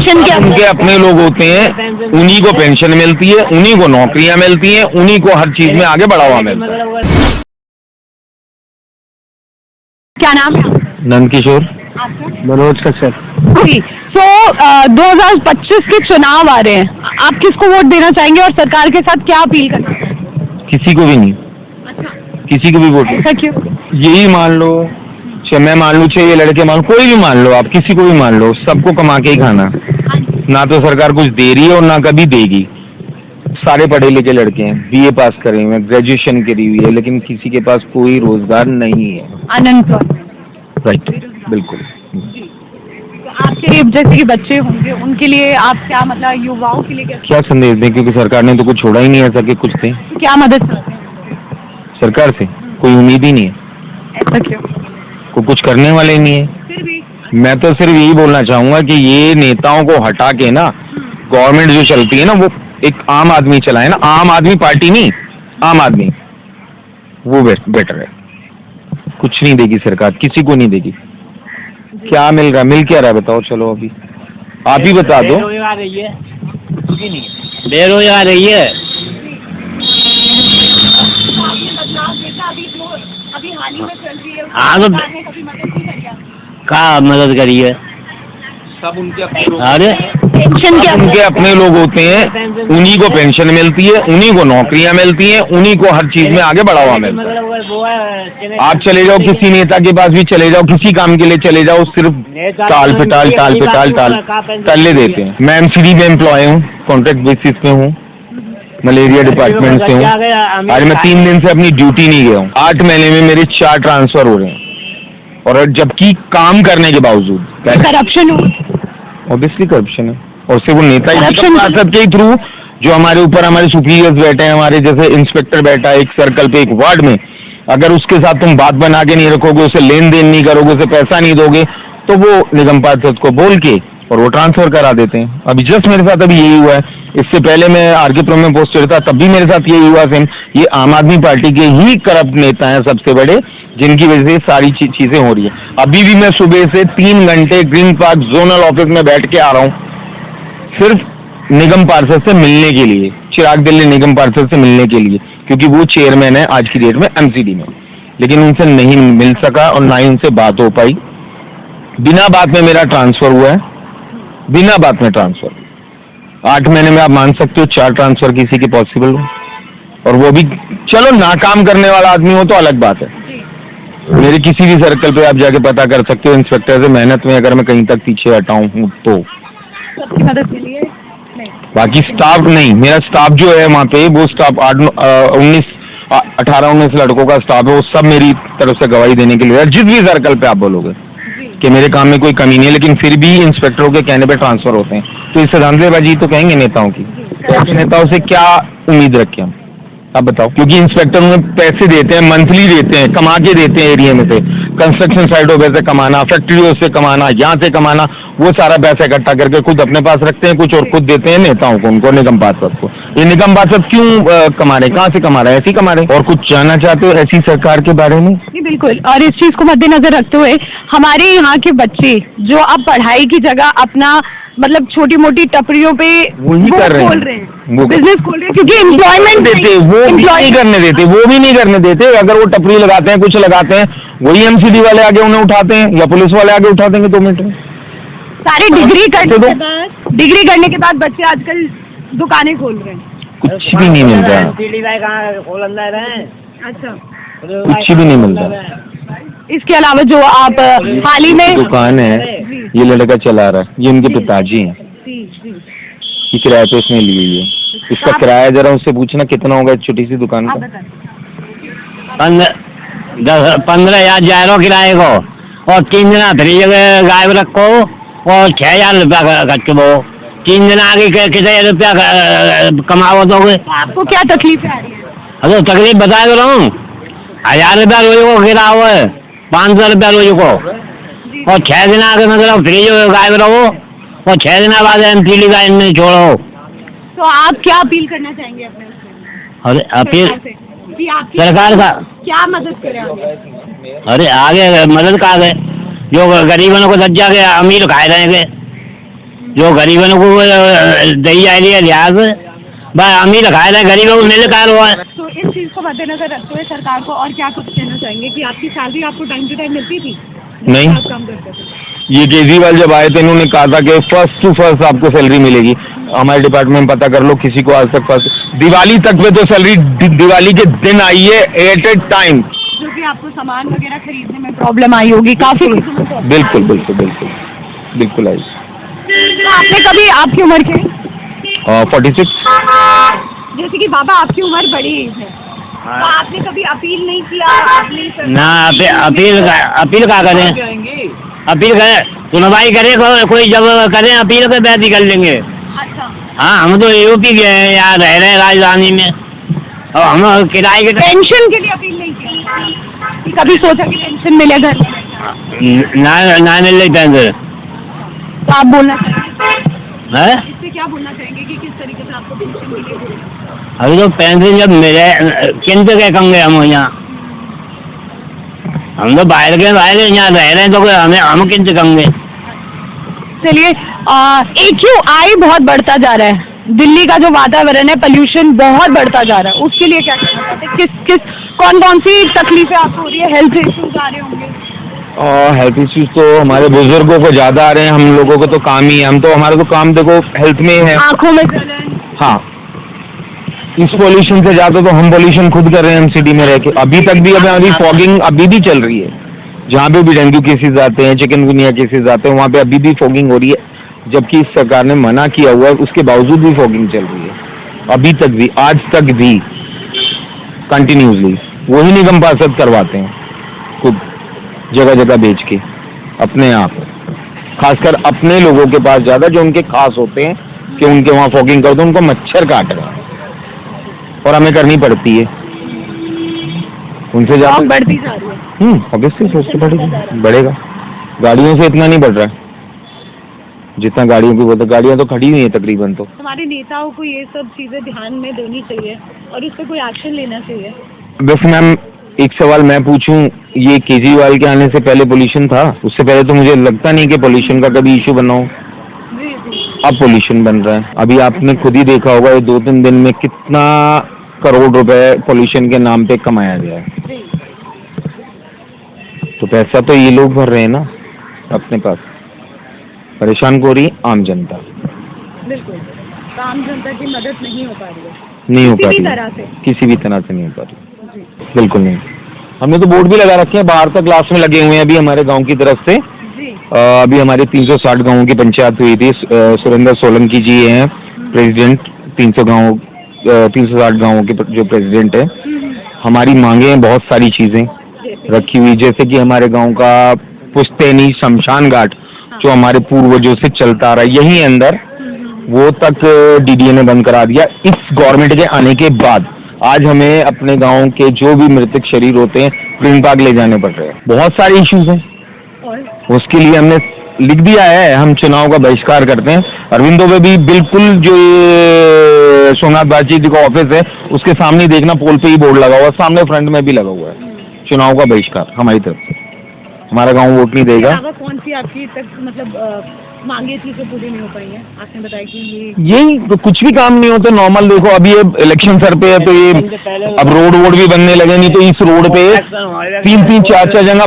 Pension क्या? उनके अपने लोग होते हैं, उन्हीं को पेंशन मिलती है, उन्हीं को नौकरियां मिलती हैं, उन्हीं को हर चीज में आगे बढ़ावा मिलता है। क्या नाम है? नंदकिशोर। आपका? मनोज कश्यप। जी। तो 2025 के चुनाव आ रहे हैं, आप किसको वोट देना चाहेंगे और सरकार के साथ क्या अपील करना चाहेंगे? किसी को भी नहीं। अच्छा, किसी को भी वोट ऐसा क्यों? यही मान लो, मैं मान लूँ, ये लड़के मान लो, कोई भी मान लो, आप किसी को भी मान लो, सबको कमा के ही खाना। ना तो सरकार कुछ दे रही है और ना कभी देगी। सारे पढ़े लिखे लड़के हैं, बीए पास करे हुए, ग्रेजुएशन करी हुई है, लेकिन किसी के पास कोई रोजगार नहीं है। अनएम्प्लॉयमेंट। राइट, बिल्कुल। तो आपके लिए जैसे कि बच्चे होंगे, उनके लिए आप क्या, मतलब युवाओं के लिए क्या संदेश दें, क्योंकि सरकार ने तो कुछ छोड़ा ही नहीं है ऐसा कि कुछ दें। क्या मदद करते हैं सरकार से कोई उम्मीद ही नहीं है, ऐसा क्यों? को कुछ करने वाले ही नहीं है। फिर भी मैं तो सिर्फ यही बोलना चाहूंगा कि ये नेताओं को हटा के ना, गवर्नमेंट जो चलती है ना, वो एक आम आदमी चलाए ना, आम आदमी पार्टी नहीं, आम आदमी, वो बेटर है। कुछ नहीं देगी सरकार, किसी को नहीं देगी। क्या मिल रहा है, मिल क्या रहा है बताओ, चलो अभी आप ही बता दो। बेरोजगार रही है, बेरोजगार रही है। हाँ तो क्या मदद करी है? सब उनके अरे पेंशन क्या? उनके अपने लोग होते हैं, उन्हीं को पेंशन मिलती है, उन्हीं को नौकरियां मिलती हैं, उन्हीं को हर चीज में आगे बढ़ावा मिलता है। आप चले जाओ किसी नेता के पास भी चले जाओ, किसी काम के लिए चले जाओ, सिर्फ टाल पे टाल टल्ले देते हैं। मैं एमसीडी में एम्प्लॉय हूँ, कॉन्ट्रैक्ट बेसिस पे हूँ, मलेरिया डिपार्टमेंट से हूँ। आज मैं 3 दिन से अपनी ड्यूटी नहीं गया हूँ। 8 महीने में मेरे 4 ट्रांसफर हो रहे हैं, और जबकि काम करने के बावजूद। करप्शन हो? ऑब्वियसली करप्शन है, और सिर्फ वो नेता Corruption के थ्रू, जो हमारे ऊपर हमारे सुपीरियर्स बैठे हैं, हमारे जैसे इंस्पेक्टर बैठा है एक सर्कल पे, एक वार्ड में, अगर उसके साथ तुम बात बना के नहीं रखोगे, उसे लेन देन नहीं करोगे, उसे पैसा नहीं दोगे, तो वो निगम पार्षद को बोल के और वो ट्रांसफर करा देते हैं। अभी जस्ट मेरे साथ अभी यही हुआ है। इससे पहले मैं आरके में पोस्टेड था, तब भी मेरे साथ यही हुआ सेम। ये आम आदमी पार्टी के ही करप्ट नेता हैं सबसे बड़े, जिनकी वजह से सारी चीजें हो रही है। अभी भी मैं सुबह से 3 घंटे ग्रीन पार्क जोनल ऑफिस में बैठ के आ रहा हूँ, सिर्फ निगम पार्षद से मिलने के लिए, चिराग दिल्ली निगम पार्षद से मिलने के लिए, क्योंकि वो चेयरमैन है आज की डेट में एमसीडी में। लेकिन उनसे नहीं मिल सका और ना ही उनसे बात हो पाई। बिना बात में मेरा ट्रांसफर हुआ है, बिना बात में ट्रांसफर। 8 महीने में आप मान सकते हो 4 ट्रांसफर किसी के पॉसिबल हो, और वो भी चलो नाकाम करने वाला आदमी हो तो अलग बात है। मेरे किसी भी सर्कल पे आप जाके पता कर सकते हो, इंस्पेक्टर से मेहनत में अगर मैं कहीं तक पीछे हटाऊं हूँ तो सबकी मदद के लिए नहीं। बाकी स्टाफ नहीं, मेरा स्टाफ जो है वहाँ पे, वो स्टाफ 18-19 लड़कों का स्टाफ है, वो सब मेरी तरफ से गवाही देने के लिए है। जिस भी सर्कल पे आप बोलोगे कि मेरे काम में कोई कमी नहीं है, लेकिन फिर भी इंस्पेक्टरों के कहने पे ट्रांसफर होते हैं, तो इससे धंधेबाजी तो कहेंगे नेताओं की। नेताओं से क्या उम्मीद रखें हम, आप बताओ? क्योंकि इंस्पेक्टर उन्हें पैसे देते हैं, मंथली देते हैं, कमा के देते हैं एरिया में से, कंस्ट्रक्शन साइटों पे से कमाना, फैक्ट्रियों से कमाना, यहाँ से कमाना, वो सारा पैसा इकट्ठा करके खुद अपने पास रखते हैं, कुछ और खुद देते हैं नेताओं को, उनको निगम पार्षद को। ये निगम पार्षद क्यों कमा रहे, कहाँ से कमा रहे हैं? ऐसे ही कमा रहे हैं। और कुछ जानना चाहते हो ऐसी सरकार के बारे में? जी बिल्कुल, और इस चीज को मद्देनजर रखते हुए हमारे यहाँ के बच्चे जो अब पढ़ाई की जगह अपना मतलब छोटी मोटी टपरियों पे वही कर रहे खोल हैं, हैं, बिजनेस खोल रहे हैं, क्योंकि एम्प्लॉयमेंट देते, वो भी नहीं करने देते, वो भी नहीं करने देते। अगर वो टपरी लगाते हैं, कुछ लगाते हैं, वही एमसीडी वाले आगे उन्हें उठाते हैं या पुलिस वाले आगे उठा देंगे 2 मिनट में। सारे डिग्री करने के बाद बच्चे आजकल दुकानें खोल रहे हैं, कुछ भी नहीं मिलता, अच्छा कुछ भी नहीं मिलता। इसके अलावा जो आप हाल ही में दुकान है, ये लड़का चला रहा है, ये उनके पिताजी हैं, ये किराए पे इसने ली हुई है। इसका किराया जरा उससे पूछना कितना होगा इस छोटी सी दुकान का? 15,000 जा रहा किराए को, और 3 दिन फ्री जगह गायब रखो, और 6,000 रुपया खर्च वो 3 दिन आगे कितने रुपया कमाओ दोगे? आपको क्या तकलीफ आ रही है? अरे तकलीफ बता रहा हूँ, 1,000 रुपया रोज को किराया हुआ है, 500 रुपया रोज को, और 6 दिन आगे मतलब फ्री गायब रहो, और 6 दिन बाद एमसीडी का नहीं छोड़ो। तो आप क्या अपील करना चाहेंगे अपने? अरे अपील सरकार का क्या मदद करें आगे? अरे आगे मदद का आगे, जो गरीबों को दर्जा के अमीर खाए रहेंगे, जो गरीबों को दी जा रही है लिहाज भाई अमीर खाए रहे गरीबों को मिल कार हुआ है। तो इस चीज को मद्देनजर रखते हुए सरकार को और क्या कुछ कहना चाहेंगे कि आपकी सैलरी आपको टाइम टू टाइम मिलती थी? नहीं। आप काम करते थे। ये केजरीवाल जब आए थे इन्होंने कहा था कि फर्स्ट टू फर्स्ट आपको सैलरी मिलेगी। हमारे डिपार्टमेंट में पता कर लो, किसी को आज तक फर्स्ट दिवाली तक में तो सैलरी दिवाली के दिन आई है एट ए टाइम, जो कि आपको सामान वगैरह खरीदने में प्रॉब्लम आई होगी काफी। बिल्कुल बिल्कुल बिल्कुल बिल्कुल आई। तो आपने कभी, आपकी उम्र क्या है? 46। जैसे कि बाबा आपकी उम्र बड़ी है, तो आपने कभी अपील नहीं किया? आपने ना अपील का करें, अपील करें सुनवाई करे कोई जब करें अपील के बैठ ही कर लेंगे। अच्छा। हाँ हम तो यूपी गए हैं, यहाँ रह रहे हैं राजधानी में, और हम किराए के पेंशन के लिए अपील नहीं की? कभी सोचा कि पेंशन मिले घर में? ना मिल रही पेंशन। तो आप बोलना चाहेंगे है इससे क्या बोलना चाहेंगे कि किस तरीके से आपको पेंशन मिलेगी? अभी तो पेंशन जब मिले किन पे क्या कहेंगे हम यहाँ, हम तो बाहर के यहाँ रह रहे हैं तो हम किन से कहेंगे। चलिए, AQI बहुत बढ़ता जा रहा है, दिल्ली का जो वातावरण है पोल्यूशन बहुत बढ़ता जा रहा है, उसके लिए क्या कहना चाहते हैं? कौन सी तकलीफें आपको हो रही है? हेल्थ इश्यूज आ रहे होंगे? हेल्थ इश्यूज तो हमारे बुजुर्गों को ज्यादा आ रहे हैं, हम लोगों को तो काम ही है, हमारा तो काम देखो हेल्थ में है। आँखों में जलन? हाँ, इस पोल्यूशन से ज्यादा तो हम पोल्यूशन खुद कर रहे हैं, हम सिटी में रह के। अभी तक भी अभी फॉगिंग अभी भी चल रही है, जहाँ पे भी डेंगू केसेस आते हैं, चिकनगुनिया केसेस आते हैं, वहाँ पे अभी भी फॉगिंग हो रही है, जबकि इस सरकार ने मना किया हुआ है, उसके बावजूद भी फॉगिंग चल रही है अभी तक भी, आज तक भी कंटिन्यूसली। वही निगम पार्षद करवाते हैं खुद जगह जगह बेच के अपने आप, खासकर अपने लोगों के पास ज्यादा, जो उनके खास होते हैं कि उनके वहाँ फॉगिंग कर दो, उनको मच्छर काट रहा है और हमें करनी पड़ती है उनसे ज्यादा। बढ़ती जा रही है। ऑब्वियसली सबसे बढ़ेगा, गाड़ियों से इतना नहीं बढ़ रहा है जितना गाड़ियों की, वो तो गाड़ियाँ तो खड़ी हुई हैं तकरीबन। तो हमारे नेताओं को ये सब चीजें ध्यान में देनी चाहिए और इस पर कोई एक्शन लेना चाहिए। वैसे मैम एक सवाल मैं पूछूं, ये केजरीवाल के आने से पहले पोल्यूशन था? उससे पहले तो मुझे लगता नहीं कि पोल्यूशन का कभी इशू बना हो। अब पोल्यूशन बन रहा है। अभी आपने खुद ही देखा होगा ये 2-3 दिन में कितना करोड़ रुपए पोल्यूशन के नाम पे कमाया गया है। तो पैसा तो ये लोग भर रहे हैं ना अपने पास, परेशान को रही आम जनता। बिल्कुल, तो आम जनता की मदद नहीं हो पा रही है, नहीं हो पा रही, किसी भी तरह से नहीं हो पा रही, बिल्कुल नहीं। हमने तो बोर्ड भी लगा रखे हैं, बाहर तक क्लास में लगे हुए हैं अभी हमारे गांव की तरफ से। अभी हमारे 360 गांवों की पंचायत हुई थी, सुरेंद्र सोलंकी जी हैं प्रेसिडेंट, 360 गांवों के जो प्रेसिडेंट है। हमारी मांगे हैं, बहुत सारी चीजें रखी हुई, जैसे कि हमारे गांव का पुश्तैनी शमशान घाट जो हमारे पूर्वजों से चलता आ रहा है यहीं अंदर, वो तक DDA ने बंद करा दिया इस गवर्नमेंट के आने के बाद। आज हमें अपने गांव के जो भी मृतक शरीर होते हैं ग्रीन पार्क ले जाने पड़ रहे हैं। बहुत सारे इश्यूज हैं, उसके लिए हमने लिख दिया है, हम चुनाव का बहिष्कार करते हैं। अरविंदो पे भी बिल्कुल, जो ये सोमनाथ बाजी जी का ऑफिस है उसके सामने देखना, पोल पे ही बोर्ड लगा हुआ है, सामने फ्रंट में भी लगा हुआ है, चुनाव का बहिष्कार हमारी तरफ से। हमारा गांव वोट नहीं देगा। कौन सी आपकी तक मतलब मांगे थी जो पूरी नहीं हो पाई है? आपने बताया कि यही तो, कुछ भी काम नहीं होता नॉर्मल। देखो अभी ये इलेक्शन सर पे है तो ये अब रोड भी बनने लगे, नहीं तो इस रोड पे 3-3, 4-4 जगह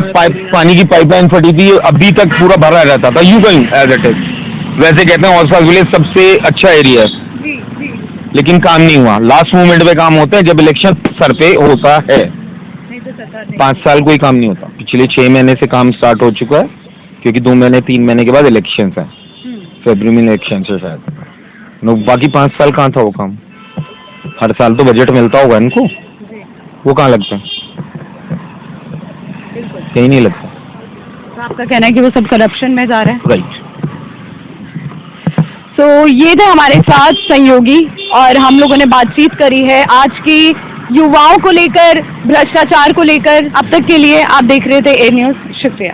पानी की पाइपलाइन फटी थी, अभी तक पूरा भरा रहता था। यू कहीं एज इट इज, वैसे कहते हैं औरसाग विलेज सबसे अच्छा एरिया है, लेकिन काम नहीं हुआ। लास्ट मोमेंट पे काम होते हैं जब इलेक्शन सर पे होता है, 5 साल कोई काम नहीं होता। पिछले 6 महीने से काम स्टार्ट हो चुका है, क्योंकि 2-3 महीने के बाद इलेक्शन है, फरवरी में इलेक्शन है शायद। बाकी 5 साल कहाँ था वो काम? हर साल तो बजट मिलता होगा इनको, वो कहाँ लगता है? कहीं नहीं लगता। तो आपका कहना है कि वो सब करप्शन में जा रहे हैं? राइट। तो ये थे हमारे साथ सहयोगी और हम लोगों ने बातचीत करी है आज की युवाओं को लेकर, भ्रष्टाचार को लेकर। अब तक के लिए आप देख रहे थे A न्यूज़, शुक्रिया।